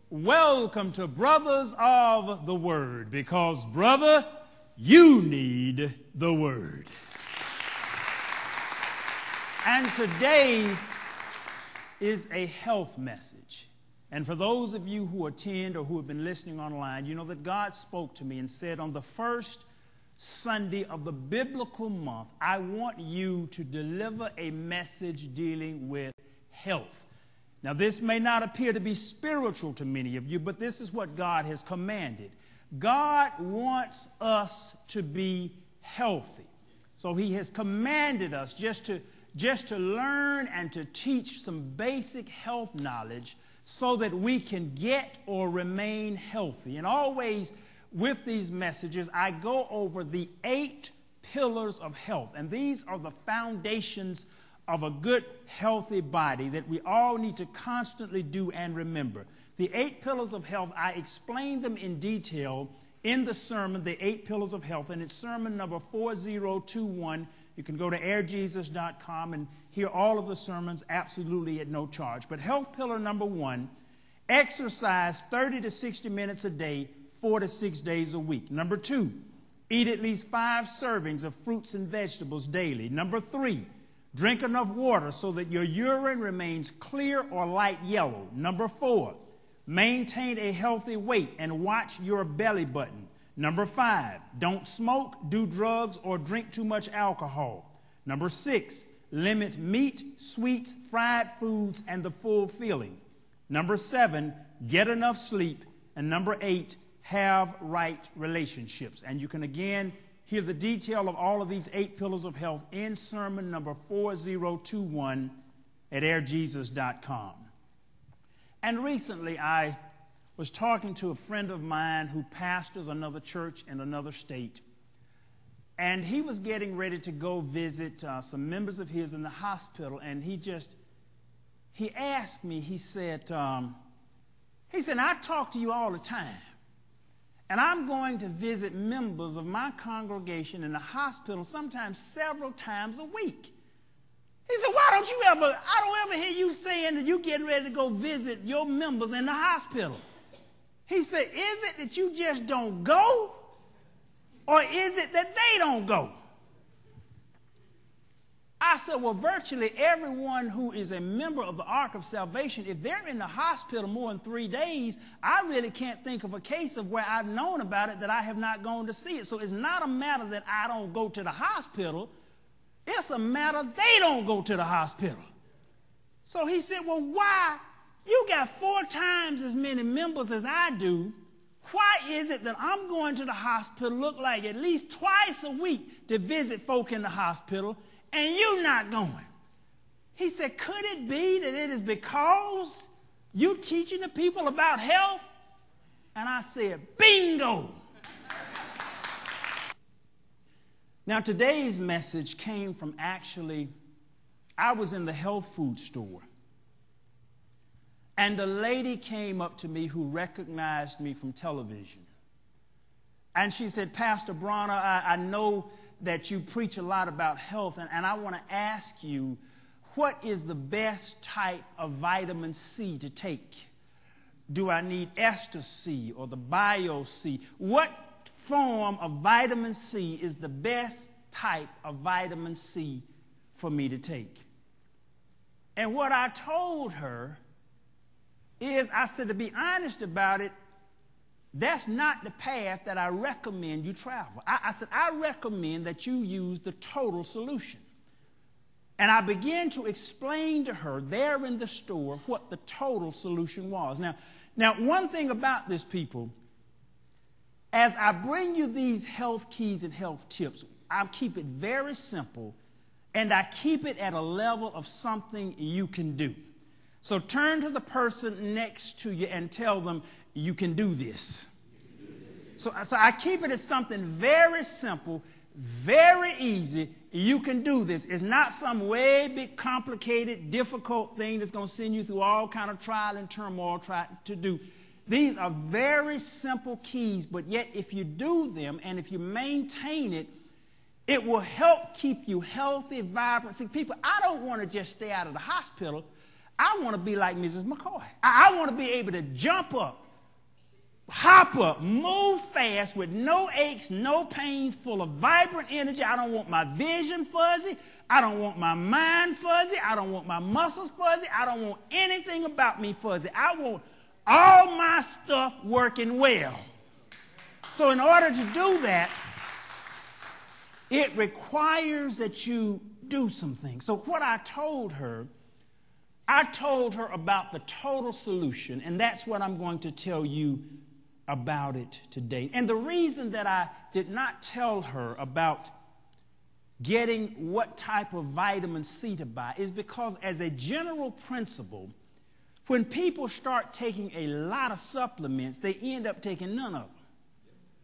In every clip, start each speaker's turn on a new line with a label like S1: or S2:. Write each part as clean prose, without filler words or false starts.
S1: welcome to Brothers of the Word, because, brother, you need the Word. And today is a health message. And for those of you who attend or who have been listening online, you know that God spoke to me and said, on the first Sunday of the biblical month, I want you to deliver a message dealing with health. Now, this may not appear to be spiritual to many of you, but this is what God has commanded. God wants us to be healthy. So he has commanded us just to learn and to teach some basic health knowledge so that we can get or remain healthy. And always with these messages, I go over the 8 pillars of health. And these are the foundations of a good, healthy body that we all need to constantly do and remember. The 8 pillars of health, I explain them in detail in the sermon, The 8 Pillars of Health, and it's sermon number 4021. You can go to airjesus.com and hear all of the sermons absolutely at no charge. But health pillar number 1, exercise 30 to 60 minutes a day, 4 to 6 days a week. Number 2, eat at least 5 servings of fruits and vegetables daily. Number 3, drink enough water so that your urine remains clear or light yellow. Number 4, maintain a healthy weight and watch your belly button. Number 5, don't smoke, do drugs, or drink too much alcohol. Number 6, limit meat, sweets, fried foods, and the full feeling. Number 7, get enough sleep. And number 8, have right relationships. And you can again hear the detail of all of these 8 pillars of health in sermon number 4021 at airjesus.com. And recently I was talking to a friend of mine who pastors another church in another state. And he was getting ready to go visit some members of his in the hospital. And he asked me, he said, I talk to you all the time. And I'm going to visit members of my congregation in the hospital sometimes several times a week. He said, I don't ever hear you saying that you're getting ready to go visit your members in the hospital. He said, is it that you just don't go? Or is it that they don't go? I said, well, virtually everyone who is a member of the Ark of Salvation, if they're in the hospital more than 3 days, I really can't think of a case of where I've known about it that I have not gone to see it. So it's not a matter that I don't go to the hospital. It's a matter they don't go to the hospital. So he said, well, why? You got 4 times as many members as I do. Why is it that I'm going to the hospital, look like at least twice a week to visit folk in the hospital, and you're not going? He said, could it be that it is because you're teaching the people about health? And I said, bingo. Now, today's message came from I was in the health food store. And a lady came up to me who recognized me from television. And she said, Pastor Bronner, I know that you preach a lot about health, and I want to ask you, what is the best type of vitamin C to take? Do I need Ester C or the Bio C? What form of vitamin C is the best type of vitamin C for me to take? And what I told her is, I said, to be honest about it, that's not the path that I recommend you travel. I said, I recommend that you use the total solution. And I began to explain to her there in the store what the total solution was. Now, one thing about this, people, as I bring you these health keys and health tips, I keep it very simple, and I keep it at a level of something you can do. So turn to the person next to you and tell them, you can do this. So I keep it as something very simple, very easy. You can do this. It's not some way big, complicated, difficult thing that's going to send you through all kind of trial and turmoil trying to do. These are very simple keys, but yet if you do them and if you maintain it, it will help keep you healthy, vibrant. See, people, I don't want to just stay out of the hospital. I want to be like Mrs. McCoy. I want to be able to jump up, hop up, move fast with no aches, no pains, full of vibrant energy. I don't want my vision fuzzy. I don't want my mind fuzzy. I don't want my muscles fuzzy. I don't want anything about me fuzzy. I want all my stuff working well. So in order to do that, it requires that you do some things. So what I told her about the total solution, and that's what I'm going to tell you about it today. And the reason that I did not tell her about getting what type of vitamin C to buy is because, as a general principle, when people start taking a lot of supplements, they end up taking none of them.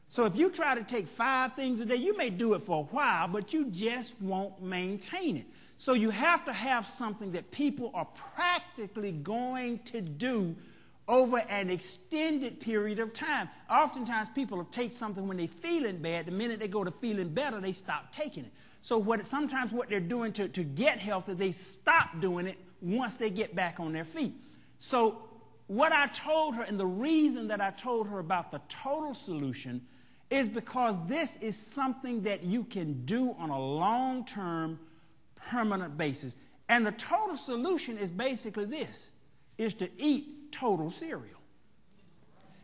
S1: So if you try to take 5 things a day, you may do it for a while, but you just won't maintain it. So you have to have something that people are practically going to do over an extended period of time. Oftentimes people will take something when they're feeling bad. The minute they go to feeling better, they stop taking it. So sometimes what they're doing to get healthy, they stop doing it once they get back on their feet. So what I told her, and the reason that I told her about the total solution, is because this is something that you can do on a long-term, permanent basis. And the total solution is basically this, is to eat total cereal.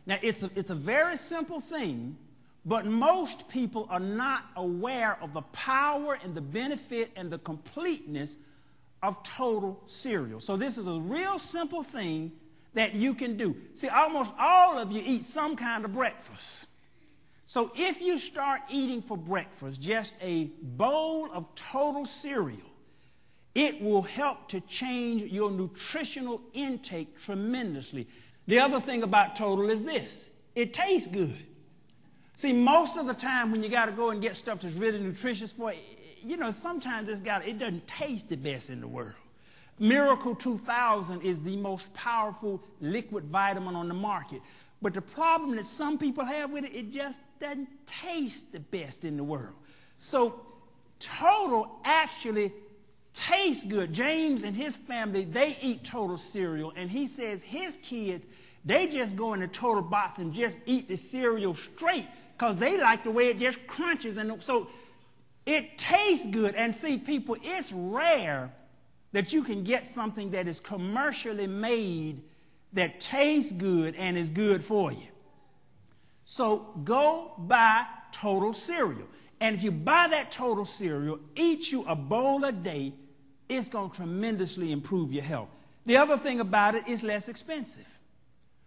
S1: Now, it's a very simple thing, but most people are not aware of the power and the benefit and the completeness of total cereal. So this is a real simple thing that you can do. See, almost all of you eat some kind of breakfast. So if you start eating for breakfast just a bowl of total cereal, it will help to change your nutritional intake tremendously. The other thing about total is this: it tastes good. See, most of the time when you got to go and get stuff that's really nutritious for you, sometimes it doesn't taste the best in the world. Miracle 2000 is the most powerful liquid vitamin on the market. But the problem that some people have with it, it just doesn't taste the best in the world. So total actually tastes good. James and his family, they eat total cereal. And he says his kids, they just go in the total box and just eat the cereal straight because they like the way it just crunches. And so it tastes good. And see, people, it's rare that you can get something that is commercially made that tastes good and is good for you. So go buy total cereal. And if you buy that total cereal, eat you a bowl a day, it's going to tremendously improve your health. The other thing about it is less expensive.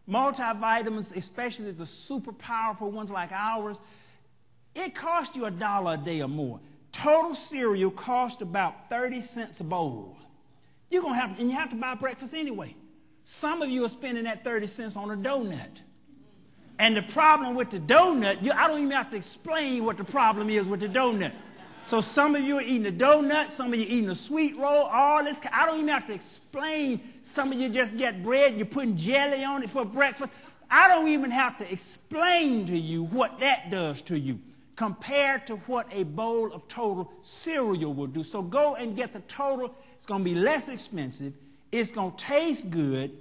S1: Multivitamins, especially the super powerful ones like ours, it costs you $1 a day or more. Total cereal costs about 30 cents a bowl. You have to buy breakfast anyway. Some of you are spending that 30 cents on a donut. And the problem with the donut, I don't even have to explain what the problem is with the donut. So some of you are eating a donut, some of you eating a sweet roll, all this. I don't even have to explain. Some of you just get bread, you're putting jelly on it for breakfast. I don't even have to explain to you what that does to you compared to what a bowl of total cereal will do. So go and get the total. It's going to be less expensive. It's going to taste good.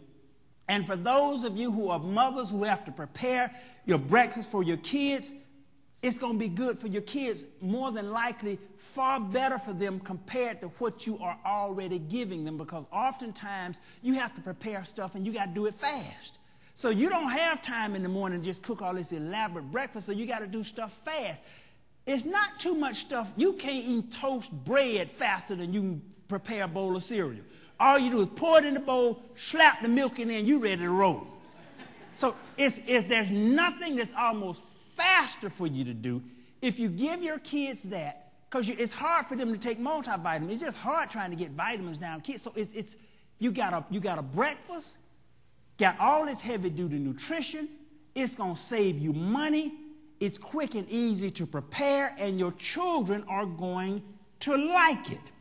S1: And for those of you who are mothers who have to prepare your breakfast for your kids, it's going to be good for your kids, more than likely far better for them compared to what you are already giving them, because oftentimes you have to prepare stuff and you got to do it fast. So you don't have time in the morning to just cook all this elaborate breakfast, so you got to do stuff fast. It's not too much stuff. You can't even toast bread faster than you can prepare a bowl of cereal. All you do is pour it in the bowl, slap the milk in there, and you're ready to roll. So there's nothing that's almost faster for you to do if you give your kids that, because it's hard for them to take multivitamins. It's just hard trying to get vitamins down kids. So you got a breakfast, got all this heavy-duty nutrition. It's going to save you money. It's quick and easy to prepare, and your children are going to like it.